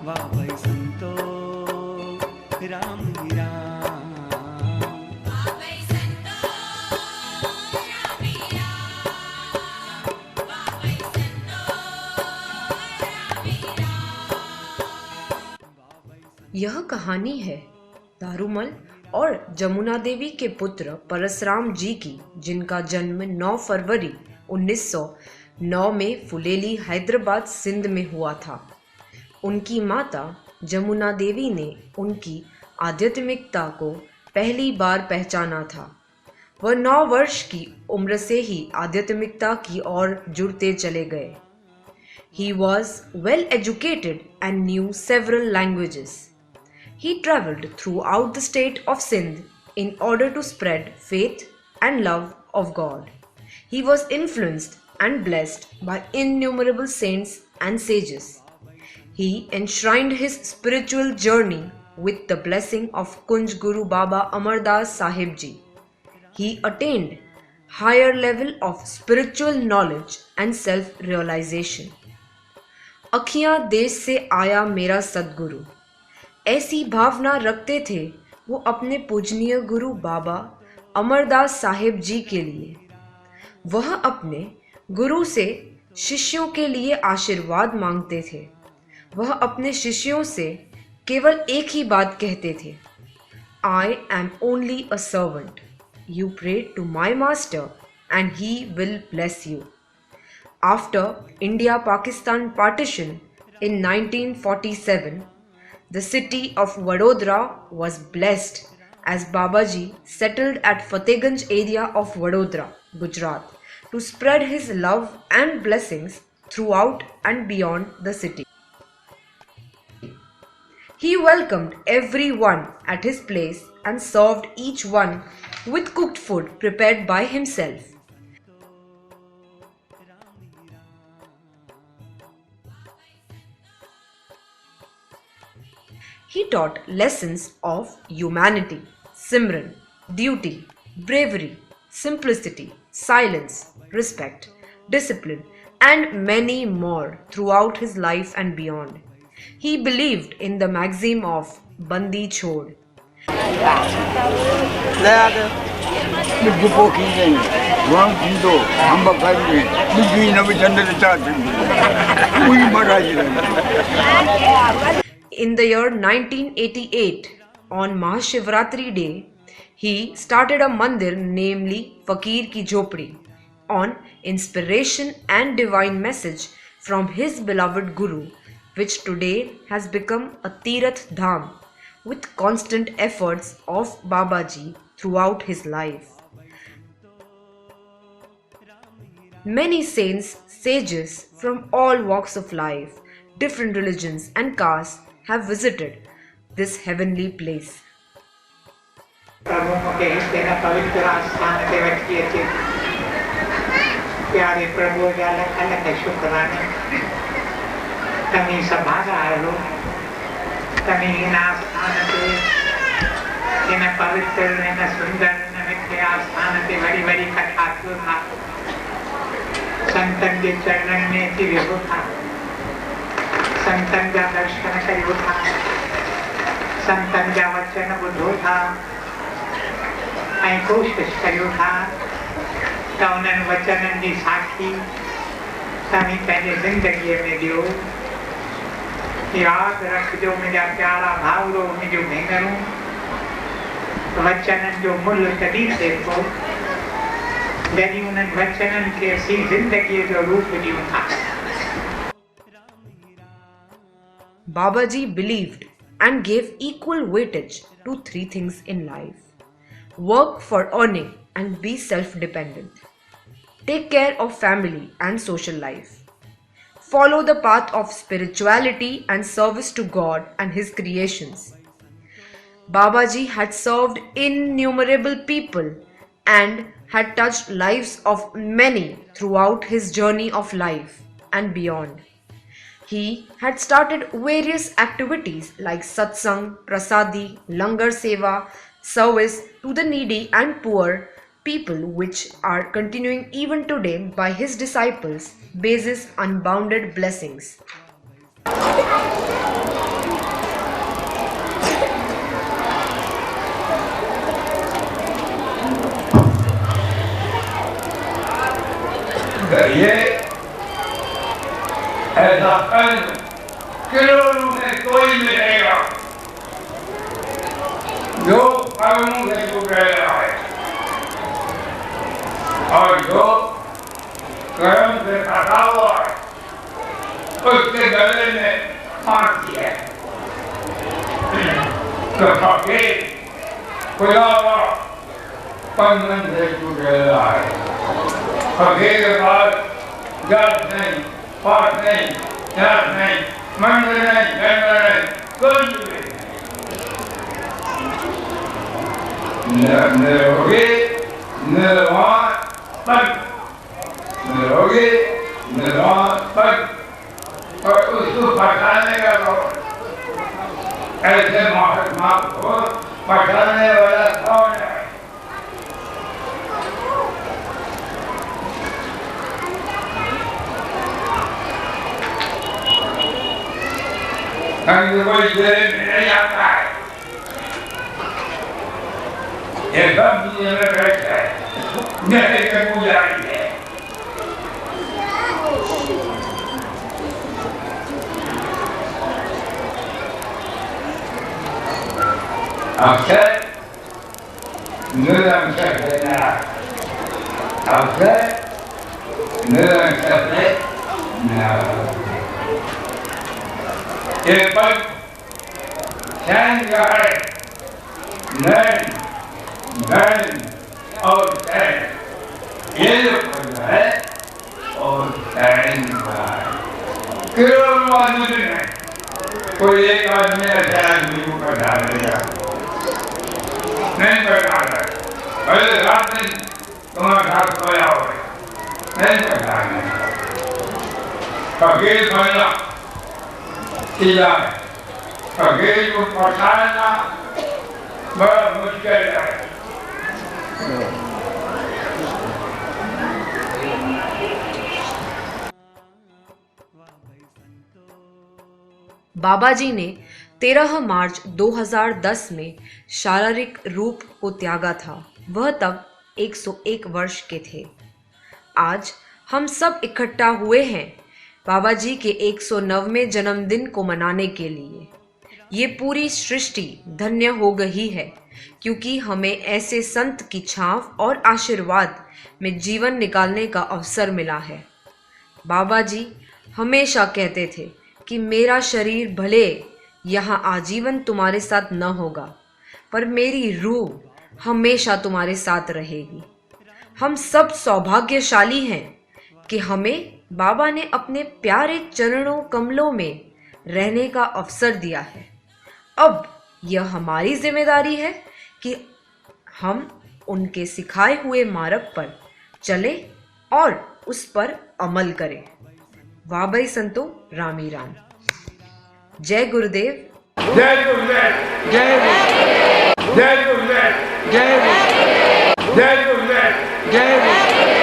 वाह भाई संतो राम ही राम। वाह भाई संतो राम ही राम। वाह भाई संतो राम ही राम। यह कहानी है दारूमल और जमुना देवी के पुत्र परसराम जी की, जिनका जन्म 9 फरवरी 1909 में फुलेली हैदराबाद सिंध में हुआ था। उनकी माता जमुना देवी ने उनकी आध्यात्मिकता को पहली बार पहचाना था। वह 9 वर्ष की उम्र से ही आध्यात्मिकता की ओर जुड़ते चले गए। He was well educated and knew several languages. He traveled throughout the state of Sindh in order to spread faith and love of God. He was influenced and blessed by innumerable saints and sages. He enshrined his spiritual journey with the blessing of Kunj Guru Baba Amardas Sahib Ji. He attained higher level of spiritual knowledge and self-realization. अखियां देश से आया मेरा सद्गुरु, ऐसी भावना रखते थे वो अपने पूजनीय गुरु बाबा अमरदास साहिब जी के लिए। वह अपने गुरु से शिष्यों के लिए आशीर्वाद मांगते थे। वह अपने शिष्यों से केवल एक ही बात कहते थे, I am only a servant. You pray to my master and he will bless you. After India-Pakistan partition in 1947, the city of Vadodara was blessed as Babaji settled at Fatehganj area of Vadodara, Gujarat, to spread his love and blessings throughout and beyond the city. He welcomed everyone at his place and served each one with cooked food prepared by himself. He taught lessons of humanity, Simran, duty, bravery, simplicity, silence, respect, discipline, and many more throughout his life and beyond. He believed in the maxim of Bandi Chhod. In the year 1988, on Mahashivratri day, he started a mandir namely Fakir Ki Jhopdi on inspiration and divine message from his beloved Guru, which today has become a Tirath Dham with constant efforts of Babaji throughout his life. Many saints, sages from all walks of life, different religions and castes have visited this heavenly place. प्रभु के तेरा पवित्र स्थान पे बैठिए थे प्यारे प्रभु जालक अलग शुक्राने तमी सभागा आलो तमी इन स्थान पे इन पवित्र इन सुंदर इन मिठे स्थान पे बड़ी बड़ी कथा था संतन के चरणन में थी विभु था संतन का दर्शन करियो था संतन का वचन बुद्धो था ऐं कोशिश करियो था त उन्हनि वचननि जी साखी तव्हीं पंहिंजे ज़िंदगीअ में ॾियो। यादि रखिजो मुंहिंजा प्यारा भाउरो मुंहिंजो भेनरूं, वचननि जो मुल्ह तॾहिं थिए थो जॾहिं उन्हनि वचननि खे असीं ज़िंदगीअ जो रूप ॾियूं था। Babaji believed and gave equal weightage to 3 things in life: work for earning and be self-dependent, take care of family and social life, follow the path of spirituality and service to God and His creations. Babaji had served innumerable people and had touched lives of many throughout his journey of life and beyond. He had started various activities like satsang, prasadi, langar seva, service to the needy and poor people, which are continuing even today by his disciples, basis unbounded blessings. ये ऐसा कर्म किलों में कोई मिलेगा जो कर्मों से जुड़ रहा है और जो कर्म से कटा हुआ है उसके गले में फांसी है। तो फकीर खुदा हुआ बंधन से जुड़ रहा है। फकीर के पास जात नहीं, पाठ नहीं, जात नहीं, मंदिर नहीं, जंगल नहीं, कुछ भी नहीं। निरोगी निर्वाण पद, निरोगी निर्वाण पद, और उसको पहचानने का कौन? ऐसे महात्मा को पहचानने वाला कौन है? कोई देर में नहीं आता है। ये सब दुनिया में बैठे हैं, मेरे के पुजारी है। अक्षर निरंतर है, अक्षर निरंतर है। ये पद चैन का है, नैन, नैन और चैन, ये जो पद है और चैन का है। करोड़ों आदमी में कोई एक आदमी ऐसा आदमी को कटा देगा, नहीं कटा है। पहले रात दिन तुम्हारे साथ सोया हो, नहीं कटा है। फकीर बनना सीधा है, फकीर को पहचानना बड़ा मुश्किल है। बाबा जी ने 13 मार्च 2010 में शारीरिक रूप को त्यागा था। वह तब 101 वर्ष के थे। आज हम सब इकट्ठा हुए हैं बाबा जी के 109वें जन्मदिन को मनाने के लिए। ये पूरी सृष्टि धन्य हो गई है क्योंकि हमें ऐसे संत की छांव और आशीर्वाद में जीवन निकालने का अवसर मिला है। बाबा जी हमेशा कहते थे कि मेरा शरीर भले यहाँ आजीवन तुम्हारे साथ न होगा, पर मेरी रूह हमेशा तुम्हारे साथ रहेगी। हम सब सौभाग्यशाली हैं कि हमें बाबा ने अपने प्यारे चरणों कमलों में रहने का अवसर दिया है। अब यह हमारी जिम्मेदारी है कि हम उनके सिखाए हुए मार्ग पर चलें और उस पर अमल करें। वाह भाई संतो, रामी राम। जय गुरुदेव। जय गुरुदेव। जय गुरु, जय गुरुदेव। जय गुरु, जय गुरुदेव। जय गुरु।